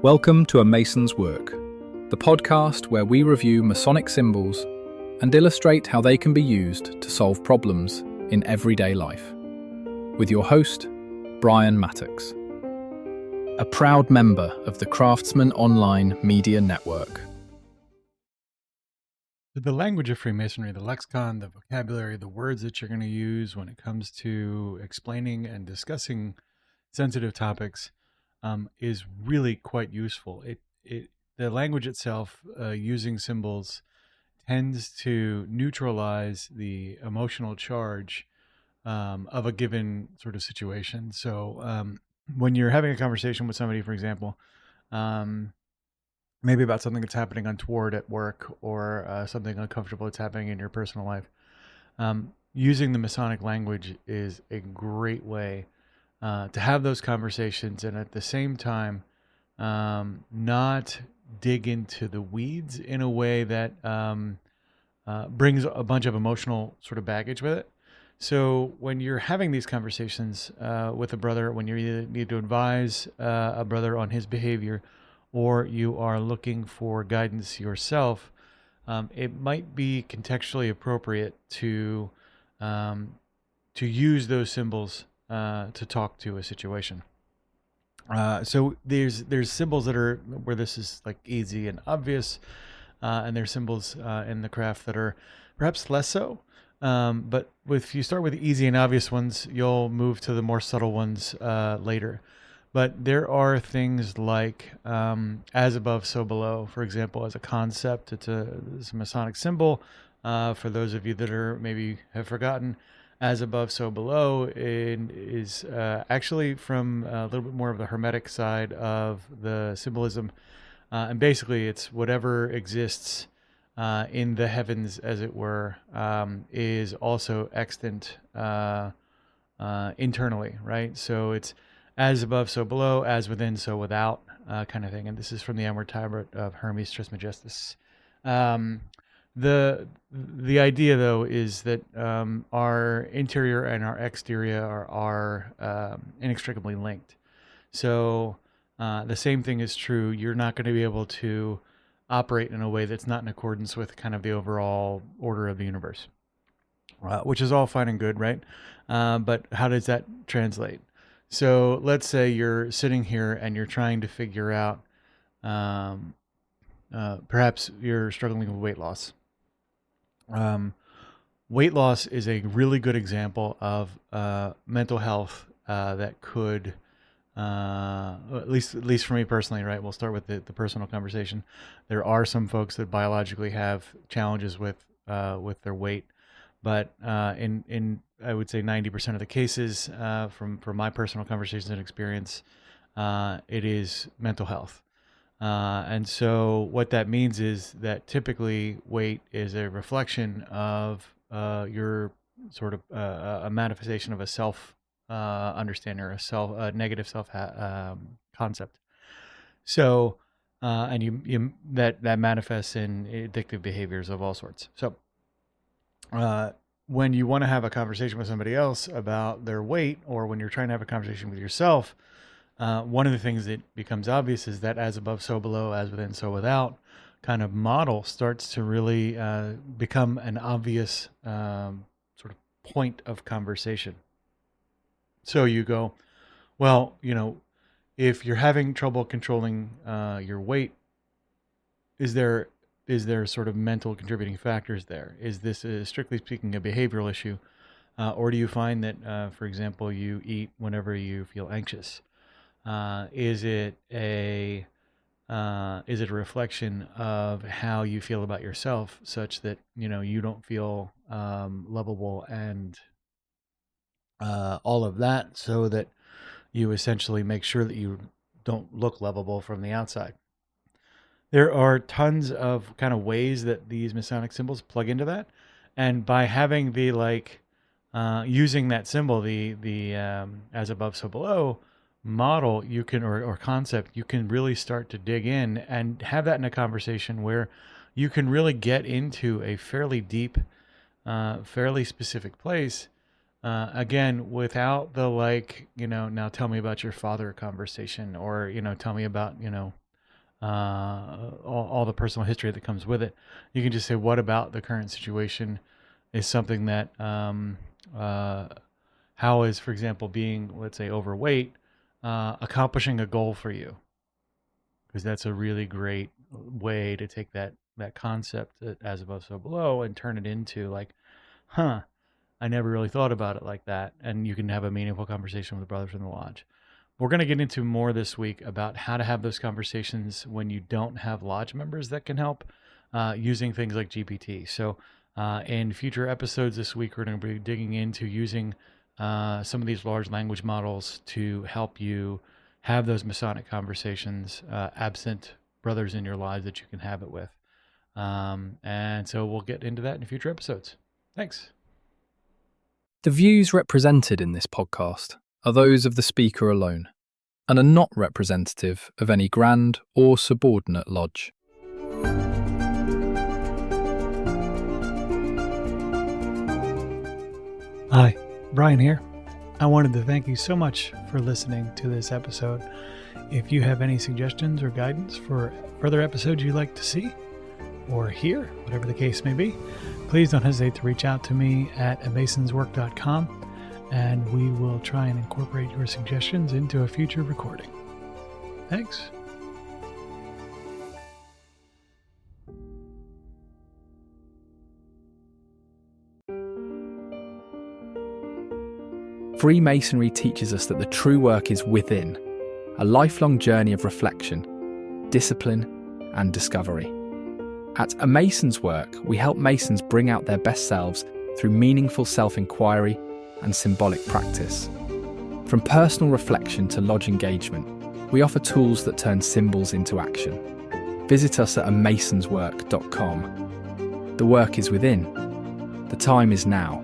Welcome to A Mason's Work, the podcast where we review Masonic symbols and illustrate how they can be used to solve problems in everyday life. With your host, Brian Mattox, a proud member of the Craftsman Online Media Network. The language of Freemasonry, the lexicon, the vocabulary, the words that you're going to use when it comes to explaining and discussing sensitive topics is really quite useful. The language itself, using symbols, tends to neutralize the emotional charge of a given sort of situation. So when you're having a conversation with somebody, for example, maybe about something that's happening untoward at work or something uncomfortable that's happening in your personal life, using the Masonic language is a great way to have those conversations, and at the same time, not dig into the weeds in a way that brings a bunch of emotional sort of baggage with it. So when you're having these conversations with a brother, when you either need to advise a brother on his behavior, or you are looking for guidance yourself, it might be contextually appropriate to use those symbols to talk to a situation. So there's symbols that are where this is like easy and obvious, and there's symbols in the craft that are perhaps less so. But if you start with the easy and obvious ones, you'll move to the more subtle ones later. But there are things like as above, so below, for example, as a concept. It's a Masonic symbol. For those of you that are maybe have forgotten, as above, so below, it is actually from a little bit more of the Hermetic side of the symbolism. And basically, it's whatever exists in the heavens, as it were, is also extant internally, right? So it's as above, so below, as within, so without, kind of thing. And this is from the Amor Tabret of Hermes Trismegistus. The idea, though, is that our interior and our exterior are inextricably linked. So the same thing is true. You're not going to be able to operate in a way that's not in accordance with kind of the overall order of the universe, which is all fine and good, right? But how does that translate? So let's say you're sitting here and you're trying to figure out, perhaps you're struggling with weight loss. Weight loss is a really good example of mental health that could, at least for me personally, right? We'll start with the personal conversation. There are some folks that biologically have challenges with their weight, but in I would say 90% of the cases, from my personal conversations and experience, it is mental health. And so what that means is that typically weight is a reflection of your sort of a manifestation of a self understanding or a negative self concept. So and you that manifests in addictive behaviors of all sorts. So when you want to have a conversation with somebody else about their weight, or when you're trying to have a conversation with yourself, one of the things that becomes obvious is that as above, so below, as within, so without kind of model starts to really become an obvious sort of point of conversation. So you go, well, if you're having trouble controlling your weight, is there sort of mental contributing factors there? Is this, strictly speaking, a behavioral issue? Or do you find that, for example, you eat whenever you feel anxious? Is it a reflection of how you feel about yourself, such that you don't feel lovable and all of that, so that you essentially make sure that you don't look lovable from the outside? There are tons of kind of ways that these Masonic symbols plug into that, and by having the using that symbol, the as above, so below model, you can or concept, you can really start to dig in and have that in a conversation where you can really get into a fairly deep, fairly specific place. Again, without the now tell me about your father conversation, or tell me about all the personal history that comes with it. You can just say, what about the current situation is something that, how is, for example, being, let's say, overweight, accomplishing a goal for you? Because that's a really great way to take that concept, as above, so below, and turn it into like, I never really thought about it like that. And you can have a meaningful conversation with the brothers in the lodge. We're going to get into more this week about how to have those conversations when you don't have lodge members that can help, using things like GPT. So in future episodes this week, we're going to be digging into using some of these large language models to help you have those Masonic conversations, absent brothers in your lives that you can have it with. And so we'll get into that in future episodes. Thanks. The views represented in this podcast are those of the speaker alone and are not representative of any grand or subordinate lodge. Hi, Brian here. I wanted to thank you so much for listening to this episode. If you have any suggestions or guidance for further episodes you'd like to see or hear, whatever the case may be, please don't hesitate to reach out to me at amasonswork.com, and we will try and incorporate your suggestions into a future recording. Thanks. Freemasonry teaches us that the true work is within, a lifelong journey of reflection, discipline, and discovery. At A Mason's Work, we help Masons bring out their best selves through meaningful self-inquiry and symbolic practice. From personal reflection to lodge engagement, we offer tools that turn symbols into action. Visit us at amasonswork.com. The work is within. The time is now.